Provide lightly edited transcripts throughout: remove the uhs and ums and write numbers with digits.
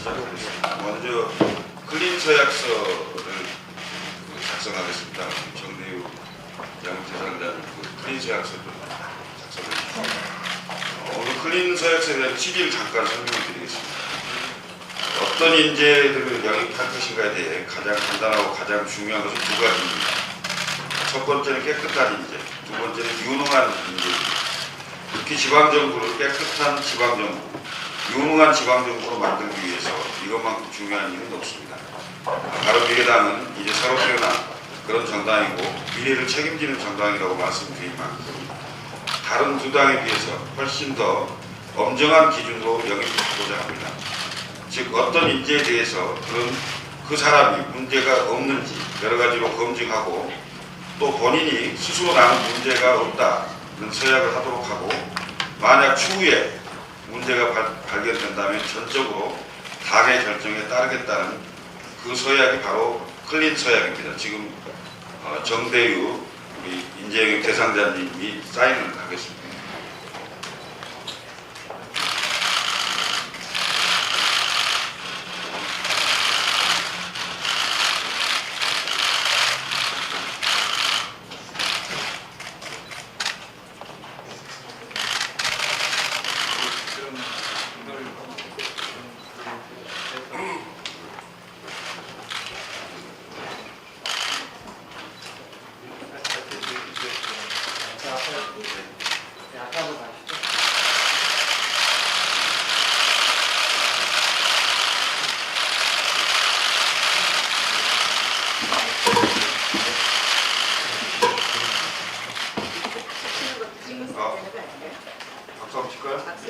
시작하겠습니다. 먼저 클린 서약서를 작성하겠습니다. 정대유 양대상자님 클린 서약서를 작성해 주시고 오늘 클린 서약서에 대한 취지를 잠깐 설명을 드리겠습니다. 어떤 인재들을 영입할 것인가에 대해 가장 간단하고 가장 중요한 것은 두 가지입니다. 첫 번째는 깨끗한 인재, 두 번째는 유능한 인재입니다. 특히 지방정부를 깨끗한 지방정부, 유능한 지방정부로 만들기 위해서 이것만큼 중요한 일은 없습니다. 바른미래당은 이제 새로 태어난 그런 정당이고 미래를 책임지는 정당이라고 말씀드린 만큼 다른 두 당에 비해서 훨씬 더 엄정한 기준으로 영입하고자 합니다. 즉 어떤 인재에 대해서 그 사람이 문제가 없는지 여러 가지로 검증하고 또 본인이 스스로 나는 문제가 없다는 서약을 하도록 하고 만약 추후에 문제가 발견된다면 전적으로 당의 결정에 따르겠다는 그 서약이 바로 클린 서약입니다. 지금 정대유 우리 인재영입 대상자님이 사인을 하겠습니다. 박수 한번 칠까요? 네.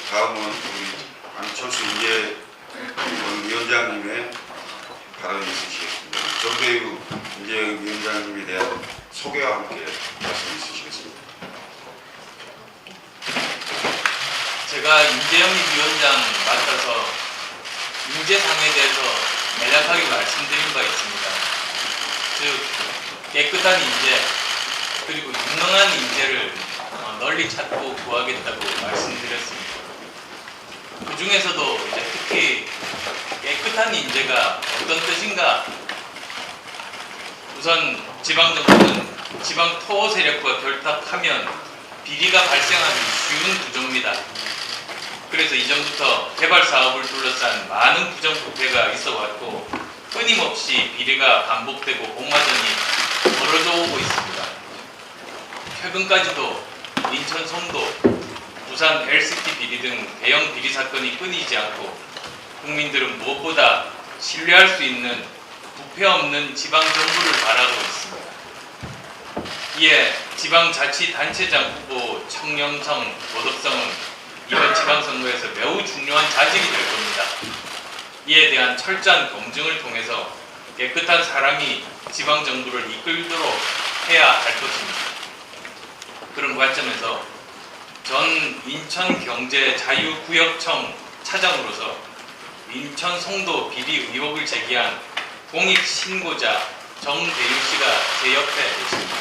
다음은 우리 안철수 위원장님의 발언이 있으시겠습니다. 정대유 위원장님에 대한 소개와 함께 말씀 있으시겠습니다. 제가 인재영입위원장 맡아서 인재상에 대해서 간략하게 말씀드린 바 있습니다. 즉 깨끗한 인재 그리고 유능한 인재를 널리 찾고 구하겠다고 말씀드렸습니다. 그 중에서도 이제 특히 깨끗한 인재가 어떤 뜻인가? 우선 지방정부는 지방 토호 세력과 결탁하면 비리가 발생하기 쉬운 구조입니다. 그래서 이전부터 개발 사업을 둘러싼 많은 부정부패가 있어 왔고 끊임없이 비리가 반복되고 공마전이 벌어져 오고 있습니다. 최근까지도 인천 송도, 부산 LCT 비리 등 대형 비리 사건이 끊이지 않고 국민들은 무엇보다 신뢰할 수 있는 부패 없는 지방정부를 바라고 있습니다. 이에 지방자치단체장 후보 청렴성, 도덕성은 이번 지방선거에서 매우 중요한 자질이 될 겁니다. 이에 대한 철저한 검증을 통해서 깨끗한 사람이 지방정부를 이끌도록 해야 할 것입니다. 그런 관점에서 전 인천경제자유구역청 차장으로서 인천 송도 비리 의혹을 제기한 공익 신고자 정대유 씨가 제 옆에 계십니다.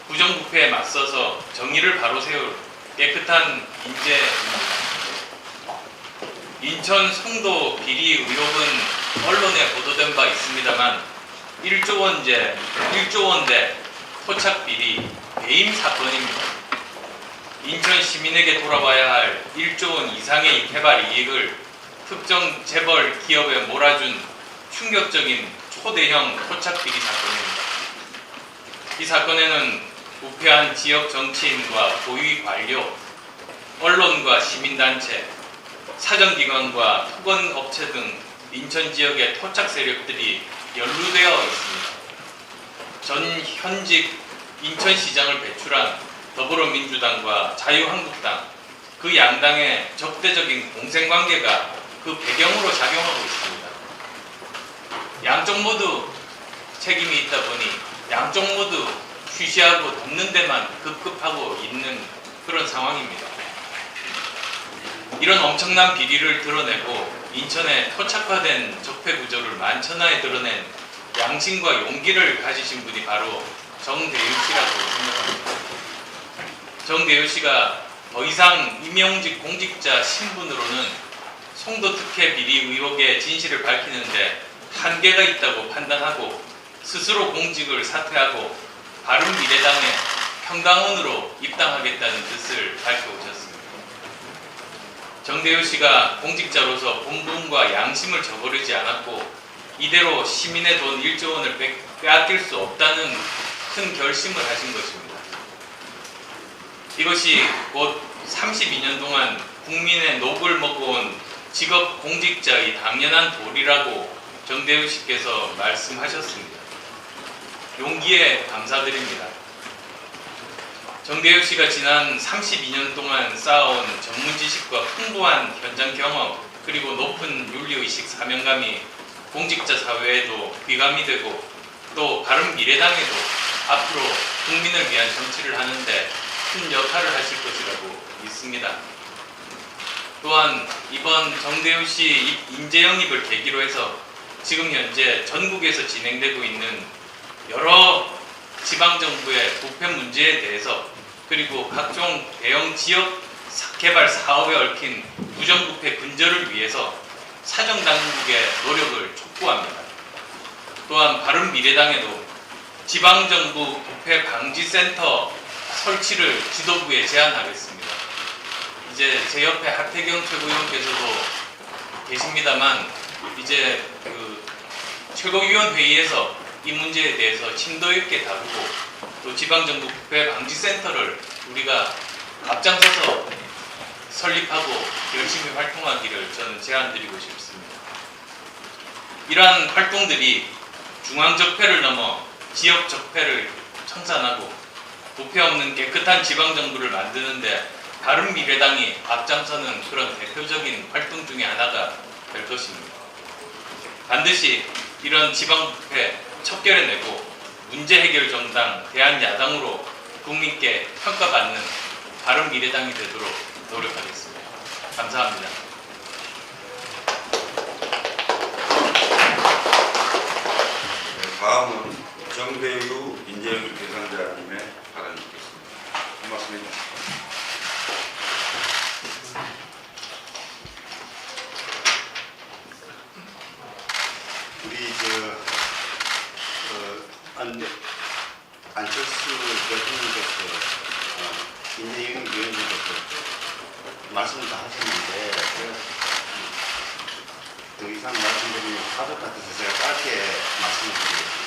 부정부패에 맞서서 정의를 바로 세울 깨끗한 인재입니다. 인천 송도 비리 의혹은 언론에 보도된 바 있습니다만 1조 원대 토착 비리 배임 사건입니다. 인천 시민에게 돌아와야 할 1조 원 이상의 개발 이익을 특정 재벌 기업에 몰아준 충격적인 초대형 토착 비리 사건입니다. 이 사건에는 부패한 지역 정치인과 고위 관료, 언론과 시민단체, 사정기관과 토건업체 등 인천 지역의 토착 세력들이 연루되어 있습니다. 전 현직 인천시장을 배출한 더불어민주당과 자유한국당, 그 양당의 적대적인 공생관계가 그 배경으로 작용하고 있습니다. 양쪽 모두 책임이 있다 보니 양쪽 모두 쉬쉬하고 돕는 데만 급급하고 있는 그런 상황입니다. 이런 엄청난 비리를 드러내고 인천의 토착화된 적폐 구조를 만천하에 드러낸 양심과 용기를 가지신 분이 바로 정대유 씨라고 생각합니다. 정대유 씨가 더 이상 임용직 공직자 신분으로는 송도 특혜 비리 의혹의 진실을 밝히는데 한계가 있다고 판단하고 스스로 공직을 사퇴하고 바른미래당에 평당원으로 입당하겠다는 뜻을 밝혀오셨습니다. 정대유 씨가 공직자로서 본분과 양심을 저버리지 않았고 이대로 시민의 돈 1조 원을 빼앗길 수 없다는 큰 결심을 하신 것입니다. 이것이 곧 32년 동안 국민의 녹을 먹어온 직업 공직자의 당연한 도리라고 정대유 씨께서 말씀하셨습니다. 용기에 감사드립니다. 정대유 씨가 지난 32년 동안 쌓아온 전문 지식과 풍부한 현장 경험 그리고 높은 윤리의식 사명감이 공직자 사회에도 귀감이 되고 또 바른미래당에도 앞으로 국민을 위한 정치를 하는데 큰 역할을 하실 것이라고 믿습니다. 또한 이번 정대유 씨 인재 영입을 계기로 해서 지금 현재 전국에서 진행되고 있는 여러 지방정부의 부패 문제에 대해서 그리고 각종 대형 지역 개발 사업에 얽힌 부정부패 근절을 위해서 사정당국의 노력을 촉구합니다. 또한 바른미래당에도 지방정부 부패 방지센터 설치를 지도부에 제안하겠습니다. 이제 제 옆에 하태경 최고위원께서도 계십니다만 이제 그 최고위원회의에서 이 문제에 대해서 심도 있게 다루고 또 지방정부 부패 방지센터를 우리가 앞장서서 설립하고 열심히 활동하기를 저는 제안드리고 싶습니다. 이러한 활동들이 중앙적폐를 넘어 지역적폐를 청산하고 부패 없는 깨끗한 지방정부를 만드는데 바른미래당이 앞장서는 그런 대표적인 활동 중에 하나가 될 것입니다. 반드시 이런 지방부패 척결해내고 문제해결 정당 대한야당으로 국민께 평가받는 바른미래당이 되도록 노력하겠습니다. 감사합니다. 다음은 정대유 인재영입 대상자님의 발언이 있겠습니다. 고맙습니다. 우리 안철수 대통령께서 인재영입 위원님께서 말씀을 다 하셨는데 더 이상 말씀드리면 가족 같아서 제가 짧게 말씀을 드리겠습니다.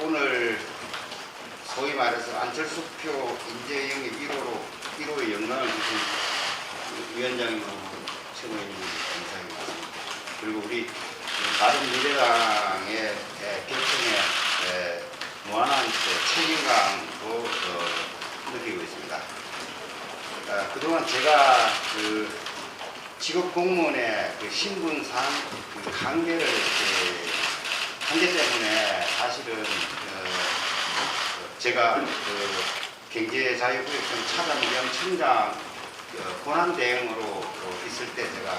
오늘 소위 말해서 안철수표 인재영입 1호의 영광을 주신 위원장님하고 최고위원님 감사합니다. 그리고 우리 바른미래당의 결정에 무한한 책임감도 느끼고 있습니다. 그동안 제가 직업 공무원의 신분상 한계 때문에 사실은 제가 경제자유구역청 차관 겸 청장 권한 대행으로 있을 때 제가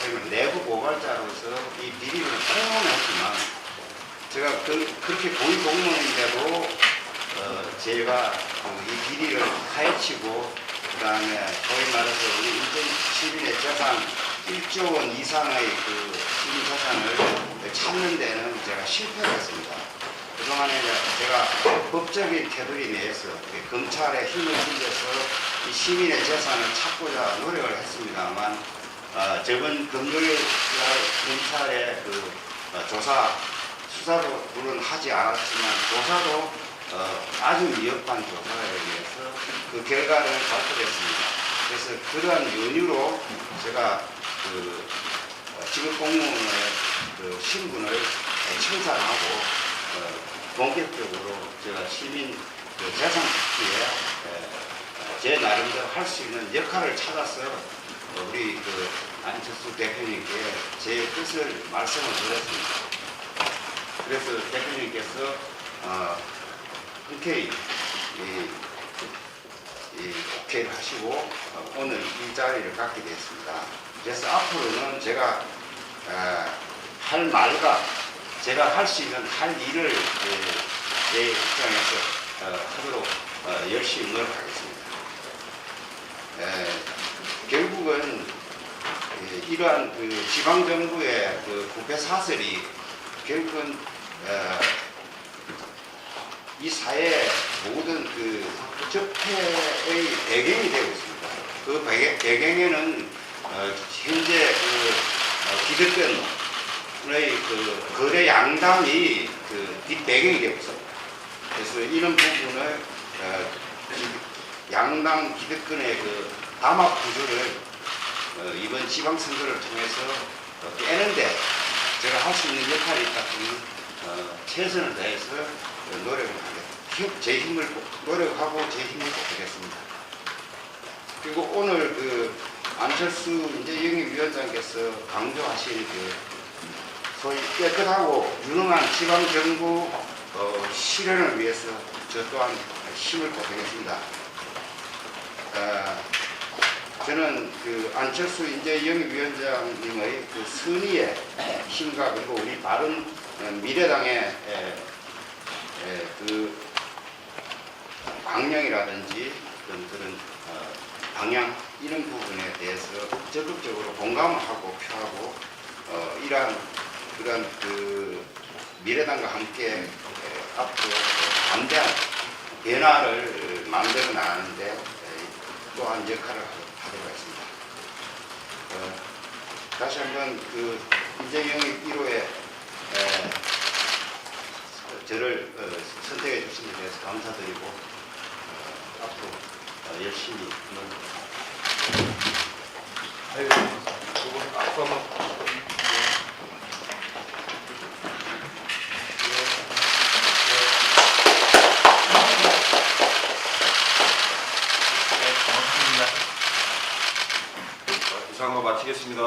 소위 말해 내부 고발자로서 이 비리를 폭로했지만 제가 그렇게 고위 공무원인데도 제가 이 비리를 파헤치고 그다음에 소위 말해서 우리 인천 시민의 재산 1조 원 이상의 시민 재산을 찾는 데는 제가 실패를 했습니다. 그동안에 제가 법적인 테두리 내에서 검찰에 힘을 빌려서 이 시민의 재산을 찾고자 노력을 했습니다만 저번 금요일 검찰의 수사도 물론 하지 않았지만 조사도 아주 미흡한 조사에 의해서 그 결과를 발표했습니다. 그래서 그러한 연유로 제가 직업 공무원의 신분을 청산하고 본격적으로 제가 시민 재산 찾기에 제 나름대로 할 수 있는 역할을 찾아서 우리 안철수 대표님께 제 뜻을 말씀을 드렸습니다. 그래서 대표님께서 흔쾌히 오케이를 하시고 오늘 이 자리를 갖게 되었습니다. 그래서 앞으로는 제가 할 말과 제가 할 수 있는 할 일을 내 입장에서 하도록 열심히 노력하겠습니다. 결국은 이러한 그 지방정부의 그 부패 사설이 결국은 이 사회 모든 그 적폐의 배경이 되고 있습니다. 그 배경에는 현재 그 기득권의 그 거래 양당이 그 뒷배경이 되고 있습니다. 그래서 이런 부분을 양당 기득권의 그 담합 구조를 이번 지방선거를 통해서 깨는데 제가 할 수 있는 역할이 있다면 최선을 다해서 노력을 하겠습니다. 제 힘을 노력하고 제 힘을 보태겠습니다. 그리고 오늘 그 안철수 이제 영입위원장께서 강조하신 그 소위 깨끗하고 유능한 지방정부 실현을 위해서 저 또한 힘을 보태겠습니다. 저는 그 안철수 이제 영입위원장님의 그 선의의 힘과 그리고 우리 바른 미래당의 그 방향이라든지 그런 방향 이런 부분에 대해서 적극적으로 공감을 하고 표하고 이러한 그런 그 미래당과 함께 앞으로 담대한 변화를 만들어 나가는데 또한 역할을 하도록 하겠습니다. 다시 한번 그 인재영입 1호에 저를 선택해 주신 데 대해서 감사드리고 앞으로 열심히 이상으로 마치겠습니다.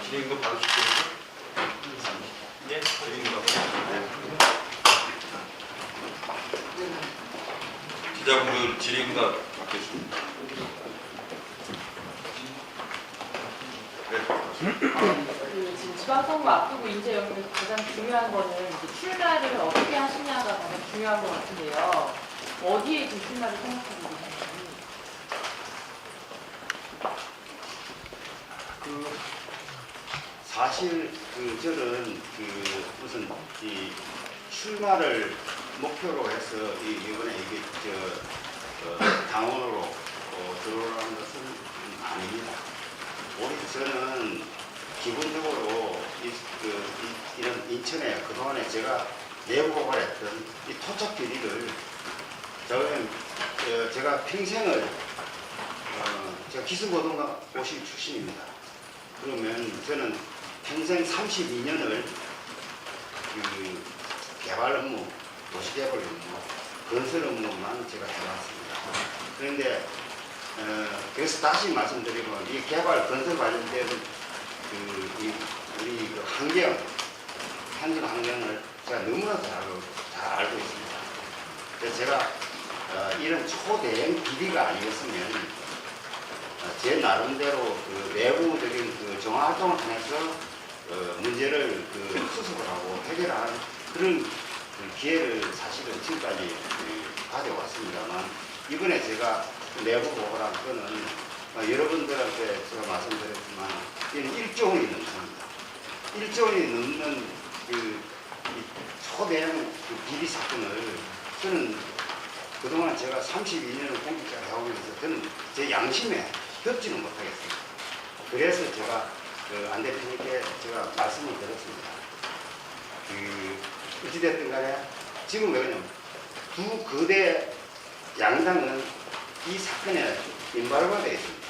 진행도 받으실 거죠? 예, 진행도 기자분들 질의응답 받겠습니다. 그 지금 지방선거 앞두고 인재 영입에서 가장 중요한 거는 이제 출마를 어떻게 하시냐가 가장 중요한 것 같은데요. 어디에 좀 출마를 생각하고 계신지. 그 사실 그 저는 그 무슨 이 출마를 목표로 해서 이번에 이게 당원으로 들어오라는 것은 아닙니다. 오히려 저는 기본적으로 이런 인천에 그동안에 제가 내부 고발했던 이 토착 비리를 제가 평생을 제가 기술고등학교 고시 출신입니다. 그러면 저는 평생 32년을 그 개발 업무, 도시개발 업무, 건설 업무만 제가 해왔습니다. 그런데 그래서 다시 말씀드리면 이 개발 건설 관련된 우리 그 환경, 현장 환경을 제가 너무나 잘 알고 있습니다. 그래서 제가 이런 초대형 비리가 아니었으면 제 나름대로 그 내부적인 그 정화 활동을 통해서 문제를 수습을 하고 해결하는 그런 기회를 사실은 지금까지 가져왔습니다만 이번에 제가 내부 보고란 거는 여러분들한테 제가 말씀드렸지만 이는 1조 원이 넘습니다. 1조 원이 넘는 이 초대형 그 비리 사건을 저는 그동안 제가 32년을 공직자를 해오면서 저는 제 양심에 덮지는 못하겠습니다. 그래서 제가 안 대표님께 제가 말씀을 드렸습니다. 어찌됐든 간에 지금 왜냐면 두 거대 양당은 이 사건에 인발부가 되어 있습니다.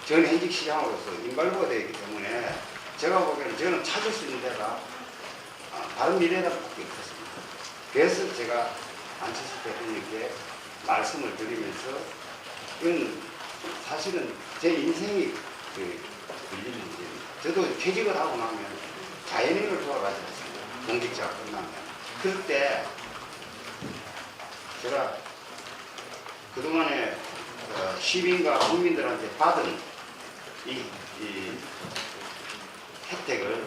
전 현직 시장으로서 인발부가 되어 있기 때문에 제가 보기에는 저는 찾을 수 있는 데가 바른 미래당밖에 없었습니다. 그래서 제가 안철수 대표님께 말씀을 드리면서 이건 사실은 제 인생이 걸리는 문제입니다. 저도 퇴직을 하고 나면 자연인을 돌아가지 않습니다. 공직자가 끝나면. 그때 제가 그동안에 시민과 국민들한테 받은 이 혜택을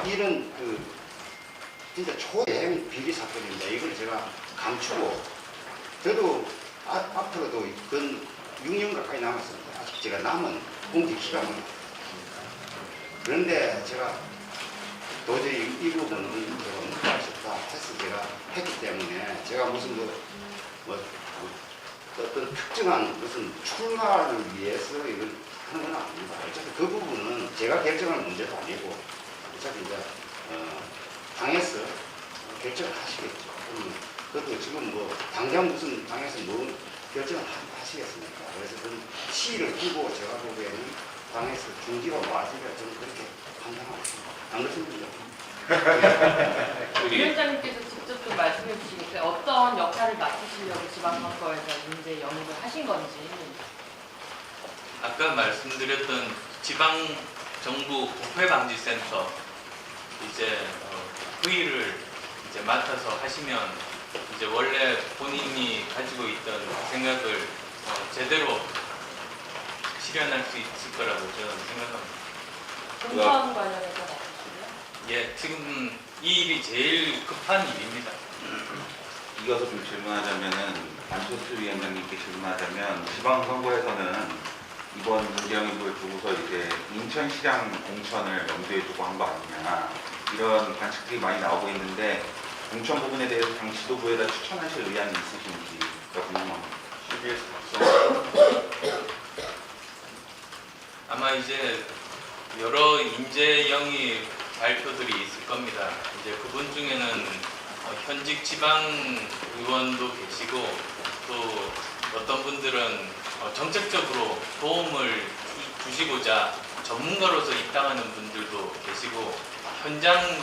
이런 진짜 초대형 비리 사건입니다. 이걸 제가 감추고 저도 앞으로도 근 6년 가까이 남았습니다. 아직 제가 남은 공직 기간은. 그런데 제가 도저히 이 부분은 할 수 없다 해서 제가 했기 때문에 제가 무슨 어떤 특정한 무슨 출마를 위해서 이걸 하는 건 아닙니다. 어차피 그 부분은 제가 결정할 문제도 아니고 어차피 이제 당에서 결정을 하시겠죠. 그것도 지금 뭐 당장 무슨 당에서 뭐 결정을 하시겠습니까? 그래서 그런 시를 두고 제가 보기에는 당에서 중지가 맞으면 저는 그렇게 판단하고 있습니다. 안 그렇습니까? 위원장님께서 직접 좀 말씀해 주시겠어요? 어떤 역할을 맡으시려고 지방선거에서 인재 영입을 하신 건지. 아까 말씀드렸던 지방정부 부패방지센터 이제 회의를 이제 맡아서 하시면 이제 원래 본인이 가지고 있던 생각을 제대로 실현할 수 있을 거라고 저는 생각합니다. 공무원 관련해서 맡으시고요. 예, 지금 이 일이 제일 급한 일입니다. 이어서 좀 질문하자면은 안철수 위원장님께 질문하자면 지방선거에서는 이번 문재영입을 두고서 이제 인천시장 공천을 염두에 두고 한 거 아니냐 이런 관측들이 많이 나오고 있는데 공천 부분에 대해서 당 지도부에다 추천하실 의향이 있으신지가 궁금합니다. 아마 이제 여러 인재 영입 발표들이 있을 겁니다. 이제 그분 중에는 현직 지방 의원도 계시고 또 어떤 분들은 정책적으로 도움을 주시고자 전문가로서 입당하는 분들도 계시고 현장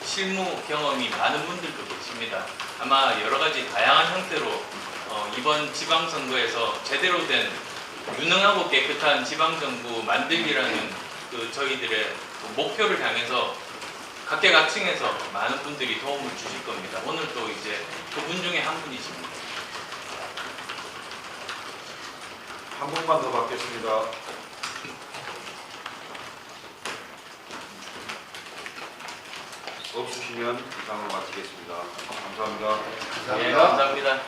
실무 경험이 많은 분들도 계십니다. 아마 여러 가지 다양한 형태로 이번 지방선거에서 제대로 된 유능하고 깨끗한 지방정부 만들기라는 저희들의 목표를 향해서 각계각층에서 많은 분들이 도움을 주실 겁니다. 오늘 또 이제 그분 중에 한 분이십니다. 한 분만 더 받겠습니다. 없으시면 이상으로 마치겠습니다. 감사합니다. 예, 감사합니다.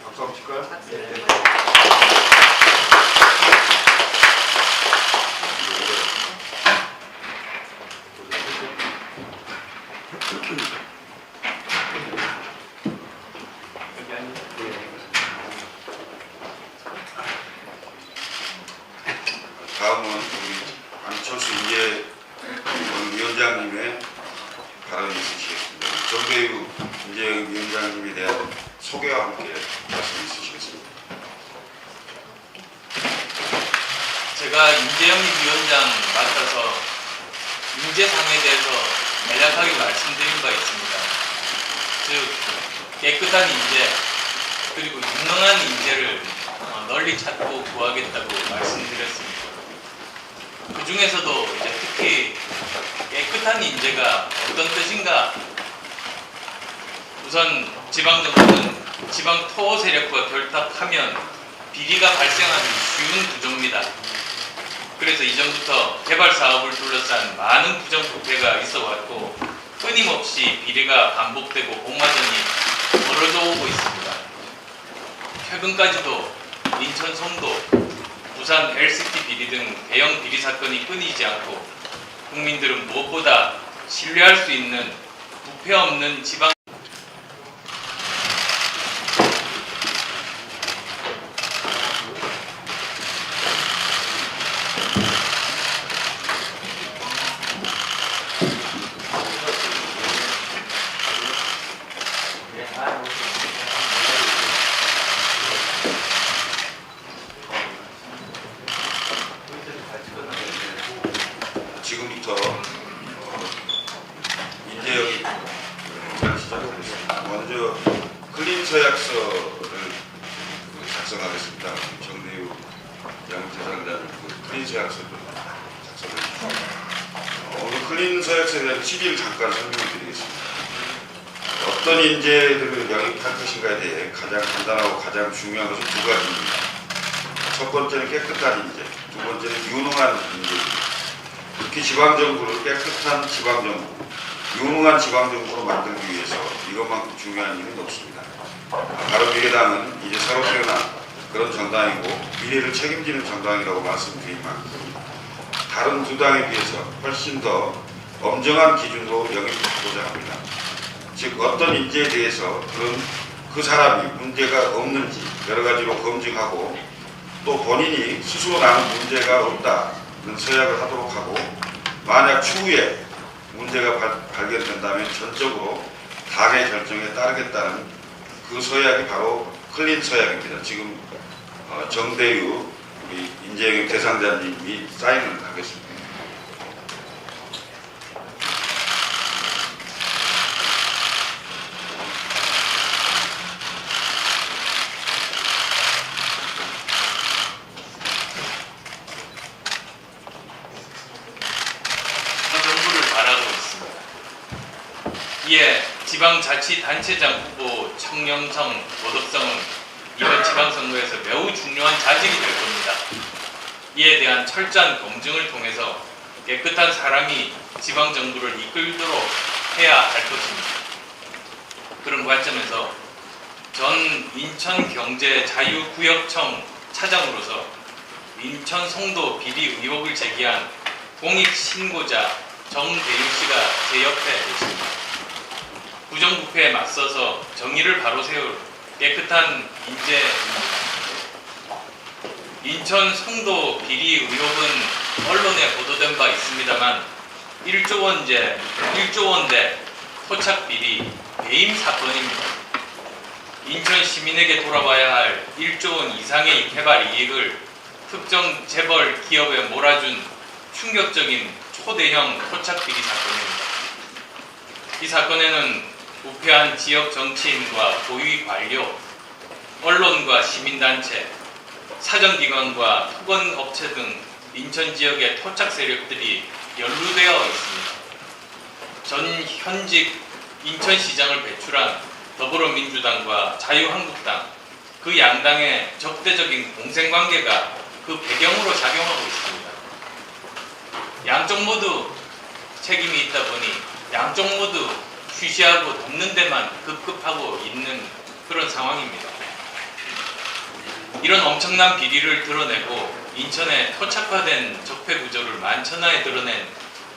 박수 한번 칠까요? 다음은 우리 안철수 위원장님의 발언이 있으시겠습니다. 정대유 위원장님에 대한 소개와 함께 말씀 있으시겠습니다. 제가 인재영입 위원장 맡아서 인재상에 대해서 간략하게 말씀드린 바 있습니다. 즉 깨끗한 인재 그리고 유능한 인재를 널리 찾고 구하겠다고 말씀드렸습니다. 그 중에서도 이제 특히 깨끗한 인재가 어떤 뜻인가? 우선 지방정부는 지방 토호 세력과 결탁하면 비리가 발생하기 쉬운 구조입니다. 그래서 이전부터 개발 사업을 둘러싼 많은 부정부패가 있어 왔고 끊임없이 비리가 반복되고 공마전이 벌어져 오고 있습니다. 최근까지도 인천 송도, 부산 LCT 비리 등 대형 비리 사건이 끊이지 않고 국민들은 무엇보다 신뢰할 수 있는 부패 없는 지방 지금부터 인재영입 시작하겠습니다. 먼저 클린 서약서를 작성하겠습니다. 정대유 양재상자님 클린 서약서를 작성해 주십시오. 오늘 클린 서약서에 대한 취지를 잠깐 설명을 드리겠습니다. 어떤 인재들을 영입할 것인가에 대해 가장 간단하고 가장 중요한 것은 두 가지입니다. 첫 번째는 깨끗한 인재, 두 번째는 유능한 인재입니다. 특히 지방정부를 깨끗한 지방정부, 유능한 지방정부로 만들기 위해서 이것만큼 중요한 일은 없습니다. 바른미래당은 이제 새로 태어난 그런 정당이고 미래를 책임지는 정당이라고 말씀드린 만큼 다른 두 당에 비해서 훨씬 더 엄정한 기준으로 영입하고자 합니다. 즉 어떤 인재에 대해서 그 사람이 문제가 없는지 여러 가지로 검증하고 또 본인이 스스로 나는 문제가 없다는 서약을 하도록 하고 만약 추후에 문제가 발견된다면 전적으로 당의 결정에 따르겠다는 그 서약이 바로 클린 서약입니다. 지금 정대유 우리 인재영입 대상자님이 사인을 하겠습니다. 정부를 바라고 있습니다. 이에 지방자치단체장 후보 청렴성, 도덕성은 이번 지방선거에서 매우 중요한 자질이 될 겁니다. 이에 대한 철저한 검증을 통해서 깨끗한 사람이 지방정부를 이끌도록 해야 할 것입니다. 그런 관점에서 전 인천경제자유구역청 차장으로서 인천 송도 비리 의혹을 제기한 공익신고자 정대유 씨가 제 옆에 계십니다. 부정부패에 맞서서 정의를 바로 세울 깨끗한 인재입니다. 인천 송도 비리 의혹은 언론에 보도된 바 있습니다만 1조 원대 토착 비리 배임 사건입니다. 인천 시민에게 돌아와야 할 1조 원 이상의 개발 이익을 특정 재벌 기업에 몰아준 충격적인 초대형 토착 비리 사건입니다. 이 사건에는 부패한 지역 정치인과 고위 관료, 언론과 시민단체, 사정기관과 토건업체 등 인천 지역의 토착 세력들이 연루되어 있습니다. 전 현직 인천시장을 배출한 더불어민주당과 자유한국당, 그 양당의 적대적인 공생관계가 그 배경으로 작용하고 있습니다. 양쪽 모두 책임이 있다 보니 양쪽 모두 쉬쉬하고 돕는 데만 급급하고 있는 그런 상황입니다. 이런 엄청난 비리를 드러내고 인천의 토착화된 적폐 구조를 만천하에 드러낸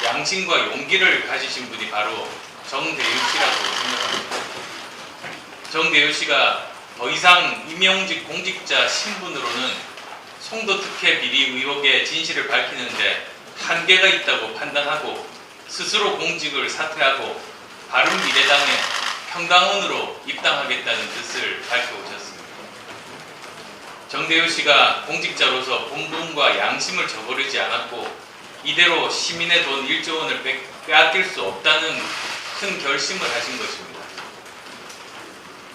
양심과 용기를 가지신 분이 바로 정대유 씨라고 생각합니다. 정대유 씨가 더 이상 임용직 공직자 신분으로는 송도 특혜 비리 의혹의 진실을 밝히는데 한계가 있다고 판단하고 스스로 공직을 사퇴하고 바른미래당의 평당원으로 입당하겠다는 뜻을 밝혀오셨습니다. 정대유 씨가 공직자로서 본분과 양심을 저버리지 않았고 이대로 시민의 돈 1조 원을 빼앗길 수 없다는 큰 결심을 하신 것입니다.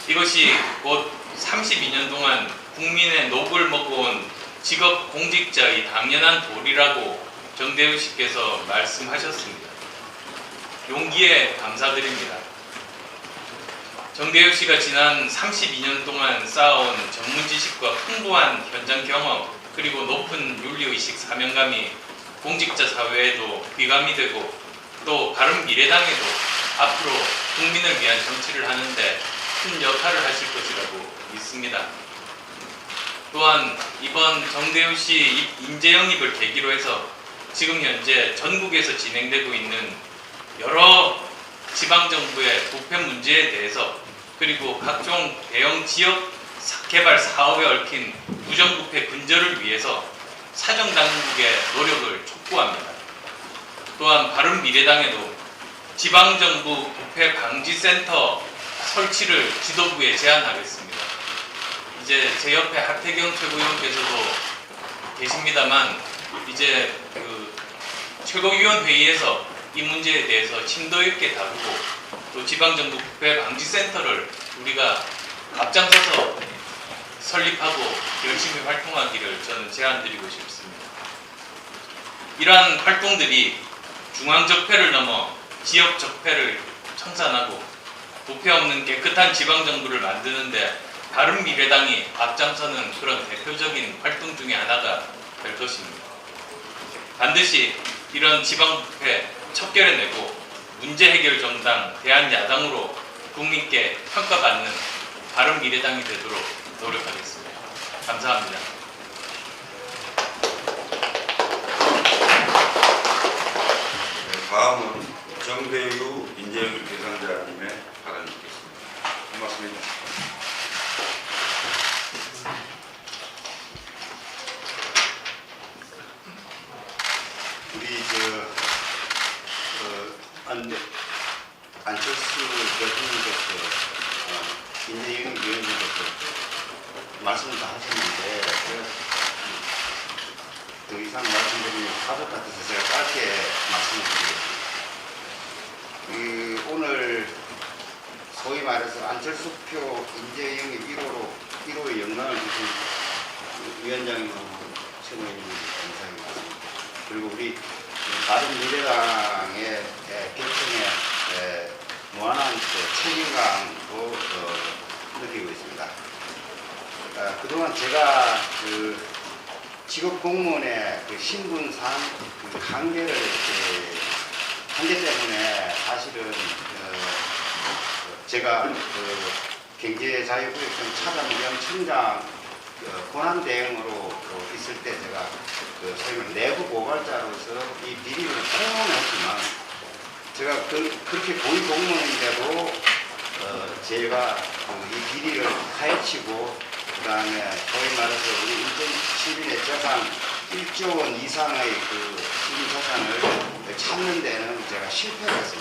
이것이 곧 32년 동안 국민의 녹을 먹어온 직업 공직자의 당연한 도리라고 정대유 씨께서 말씀하셨습니다. 용기에 감사드립니다. 정대유 씨가 지난 32년 동안 쌓아온 전문 지식과 풍부한 현장 경험 그리고 높은 윤리의식 사명감이 공직자 사회에도 귀감이 되고 또 바른미래당에도 앞으로 국민을 위한 정치를 하는데 큰 역할을 하실 것이라고 믿습니다. 또한 이번 정대유 씨 인재 영입을 계기로 해서 지금 현재 전국에서 진행되고 있는 여러 지방정부의 부패 문제에 대해서 그리고 각종 대형 지역 개발 사업에 얽힌 부정부패 근절을 위해서 사정당국의 노력을 촉구합니다. 또한 바른미래당에도 지방정부 부패 방지센터 설치를 지도부에 제안하겠습니다. 이제 제 옆에 하태경 최고위원께서도 계십니다만 이제 그 최고위원회의에서 이 문제에 대해서 심도 있게 다루고 또 지방정부 부패 방지센터를 우리가 앞장서서 설립하고 열심히 활동하기를 저는 제안드리고 싶습니다. 이러한 활동들이 중앙적폐를 넘어 지역적폐를 청산하고 부패 없는 깨끗한 지방정부를 만드는데 바른미래당이 앞장서는 그런 대표적인 활동 중에 하나가 될 것입니다. 반드시 이런 지방부패 척결해내고 문제해결정당 대한야당으로 국민께 평가받는 바른미래당이 되도록 노력하겠습니다. 감사합니다. 다음은 정대유 인재영입 대상자님의 발언이 있겠습니다. 고맙습니다. 우리 안철수 대통령께서 인재영 위원님께서 말씀을 다 하셨는데 제가 더 이상 말씀드리면 가족 같아서 제가 짧게 말씀을 드리겠습니다. 오늘 소위 말해서 안철수표 인재영입 1호의 영광을 주신 위원장님하고 최고위원님 감사하게 말씀드립니다. 그리고 우리 바른미래당의 결정에 무한한 책임감도 느끼고 있습니다. 그동안 제가 직업 공무원의 신분상 한계 때문에 사실은 제가 경제자유구역청 차장 겸 청장 권한 대행으로 있을 때 제가 소위 말해 내부 고발자로서 이 비리를 포용했지만 제가 그렇게 고위 공무원인데도 제가 이 비리를 파헤치고 그다음에 소위 말해서 우리 인천 시민의 재산 1조 원 이상의 시민 재산을 찾는 데는 제가 실패를 했습니다.